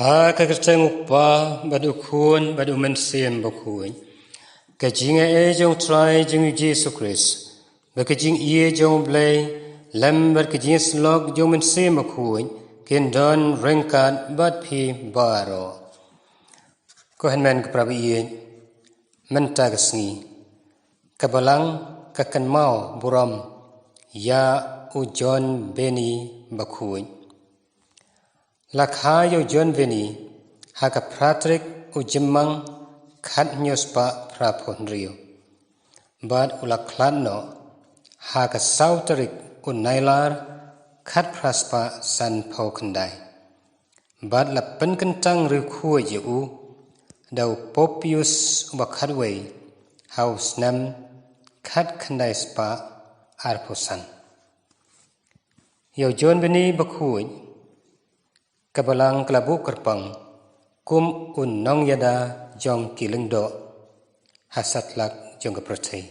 ha kakerteng upa badu kun badu mensiem bakui kajing jong try jing Jesus Christ bakajing ie jong blay lamber kajing slog jong mensiem bakui ken don rengkat bat phi baro ko henmen kaprabi ie menta kasngi kabalang kakan mau buram ya ujon beni bakui lakha yo John Veni haka Patrick ujimang khat nyospa prapon rio bad ulaklan no haka Sauterik unailar khat praspa san phau khandai bad la pen kentang ri khu ye u dau Popius ubakhatwei house nam khat khandai spa arposan yo John Veni bakhui kabalang kelabu kerpang kum unnong yada jong kilengdo hasatlak jong kepercai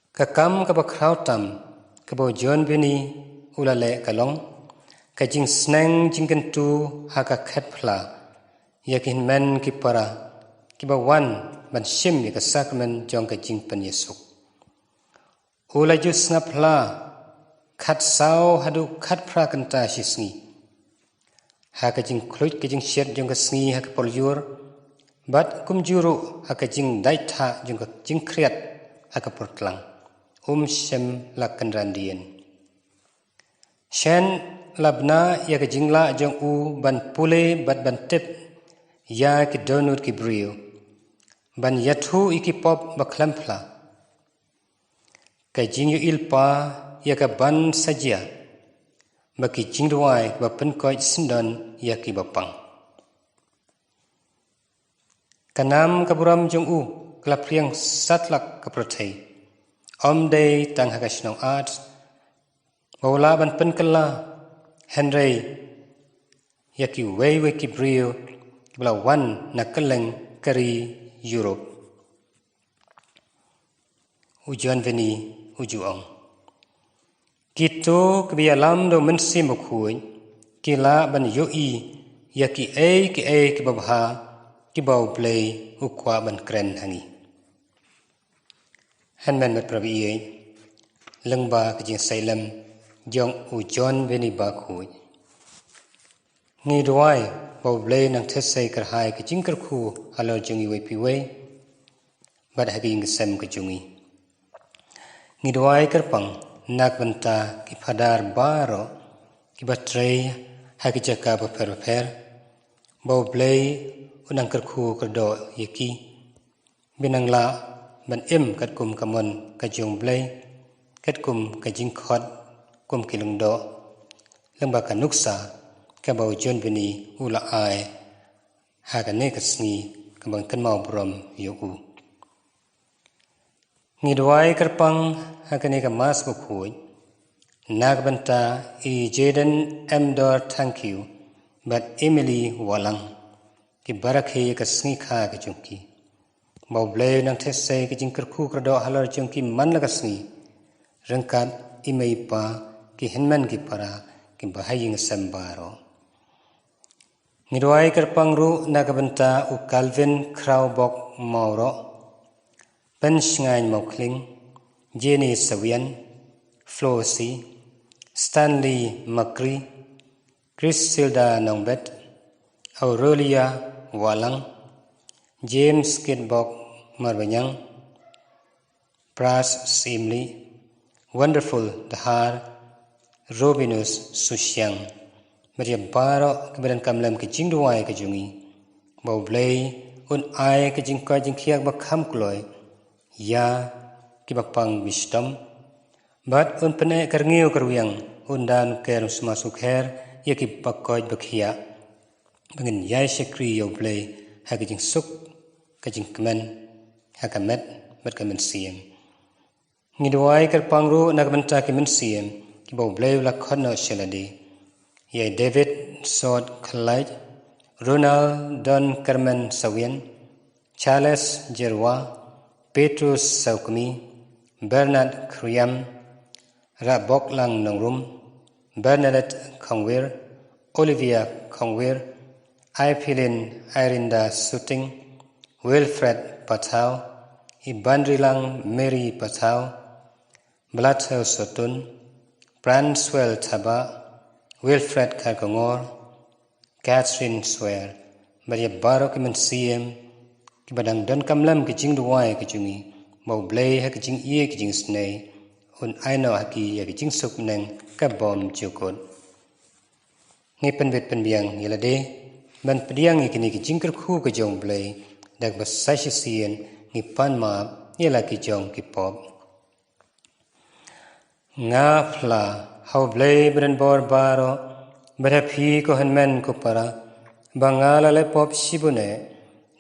kakam kabakrautam kabo John Veni ulale kalong kajing sneng jingkentu haka khatpla yakin men kipara kibawan ban shim ya sakmen jong kajing penyesuk ulaju snapla khat sao hadu khat pra kanta shisngi haka jing kluit kajing shet jong kasngi haka poljur bat kumjuru haka jing daitha jong jing kriat haka portlang shem lakan randien shen labna ya ka jingla jong u ban pule bat ban tip ya ki donut ki brio ban yathu ikipop baklampla kajing yu ilpa yaka ban saja baki jingduai bapen koi sindon yaki bapang kanam kaburam jong u klapriang satlak kaprothai day tang hakashnong art bawla ban pen kala henry yaki wei ki brio bla wan nakaleng kari Europe ujan Veni ujuong Kito kebialam do mensim bakui kila ban yoi yaki ki babha ki bau play ukwa ban kren hangi hanman mat prabi ye lengba kajing sailam jong u John Veni bakui ngi doai bau play nang thesai karhai kajing karkhu halo jungi we piwe bad haging sem kajungi ngi doai karpang nak benta ki phadar baro ki batrei haki jaka baper bau blei unang kerkhu kerdo yeki binangla ban kat kum kamon kajung blei kat kum kajing khot kum kilungdo lengba kanuksa ka bau John Veni ula ai hagane kasngi kabang kanmau brom yoku ngidwai kerpang hakane ka mas bukhui nagbanta I Jaden Amdor thank you but Emily walang ki barakhe ka sngi kha ka chungki bauble nang thesai ki jingkar khu krado halar chungki man la ka sngi rangkat imei pa ki henman ki para ki bahaying sambaro ngidwai kerpang ru nagbanta u Calvin Crowbok mauro Pensngain Mokling, Jenny Sawian, Flossie, Stanley Macri, Christilda Nongbet, Aurelia Walang, James Kidbok Marbanyang, Pras Simli, Wonderful Dahar, Robinus Susyang, Maria Baro kebadan kamlam ke jingduai ke jungi, bau blei un ai ke jingkai jingkiak bakham kloi, ya kibakpang wisdom bat un pene karngio karwiang undan kerum sumasukher ya kibakoy bakhia bangin yai sekri yo play hakijing suk kajing kemen hakamet bat kamen siem ngidwai karpangru nagbanta kemen siem kibau play la khonno sheladi ya David Sod Khalaj Ronald Don Carmen Sawian Charles Jerwa Petrus Saukmi, Bernard Kruyam, Rabok Lang Nongrum, Bernadette Kongwir, Olivia Khongwir Aipilin Irinda Suting Wilfred Patau Ibandrilang Mary Patau Blathel Sotun Branswell Taba Wilfred Karkongor Catherine Swear Maria Barok Kimansiem Kibadang Don Kamlam Kijing Duwai Kijungi Mau Blay Hakijing Ie Kijing Snay Un Aino Haki Yakijing Sup Neng Kabom Jukot Ngi Penbit Penbiang Yelade Ban Pediang Ikini Kijing Kerku Kejong Blay Dak Basasisian Ngi Pan Maap Yela Kijong Kipop Nga Fla How Blay Bren Bor Baro Barapi Ko Hanmen Kupara Bangala Le Pop Shibune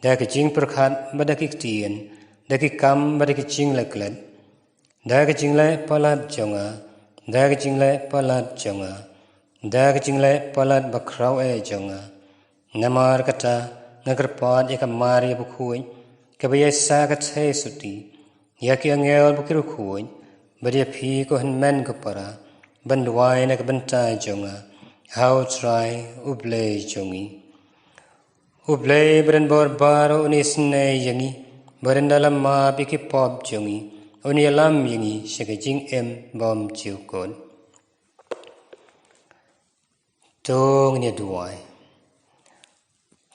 Dak Kijing Perkhat Badakik Tien Daki Kam Badaki Jing Leklet Dak Kijing Le Palat Jonga Dak Kijing Le Palat Jonga Dak Kijing Le Palat Bakrau E Jonga Namar Kata Nagarpad Yakamari Bukui Kabaya Sagat He Suti Yaki Angel Bukirukui Badia Pi Ko Hanmen Kupara Bandwai Nakabanta Jonga How Try Uble Jongi Uble Bren Bor Baro Unisne Yangi Barendalam Ma Biki Pop Jongi Unialam Yangi Shakajing M Bom Chukon Tong Nia Duai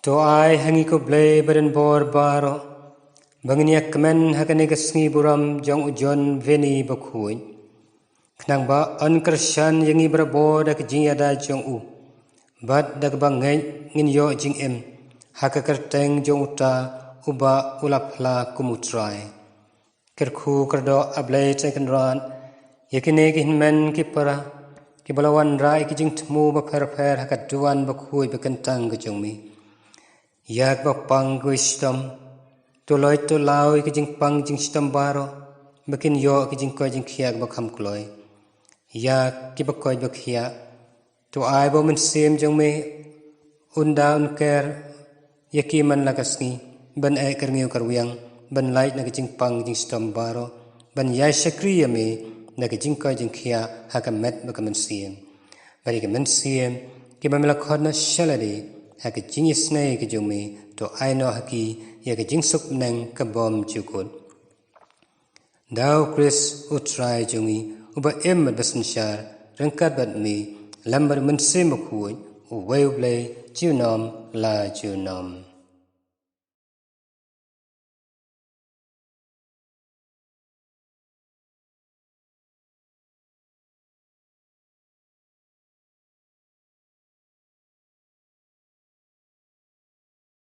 To I Hangi Ko Blay Bren Bor Baro Banginia Kamen Hakanigasni Buram Jong Ujon Veni Bakui Knang ba Ankarshan Yangi Brabo Dak Jingyada Jong U Bat Dak Bangay Ngin Yo Jing M Hakakarteng Jong Uta Uba Ulapla Kumutrai Kerku Kerdo Ablay Tekanran Yakinegi Hinmen Kipara Kibalawan Rai Kijing Tmu Baper Hakaduan Bakui Bekantang Gajongmi Yak Bapang Guistom Tuloy Tulaw Kijing Pang Jing Stom Baro Bakin Yo Kijing Koy Jing Kiak Bakam Kloy Yak Kibakoy Bakia To I Boman Sim Jongme Unda Unker Yakiman Lagasni Ban Ekerniu Karwiang Ban Light Nagajing Pang Jing Stom Baro Ban Yai Shakri Yame Nagajing Koy Jing Kia Hakamet Bakaman Sim Barikaman Sim Kibamila Kodna Shaladi Hakajing Yisnay Kajongme To I know Haki Yakajing Sup Neng Kabom Jukut Dao Chris Utrai Jongi Uba Em Basanshar Rangkat Bat Me Lambar Mansim Bakui Uway Ublay Junom La Junom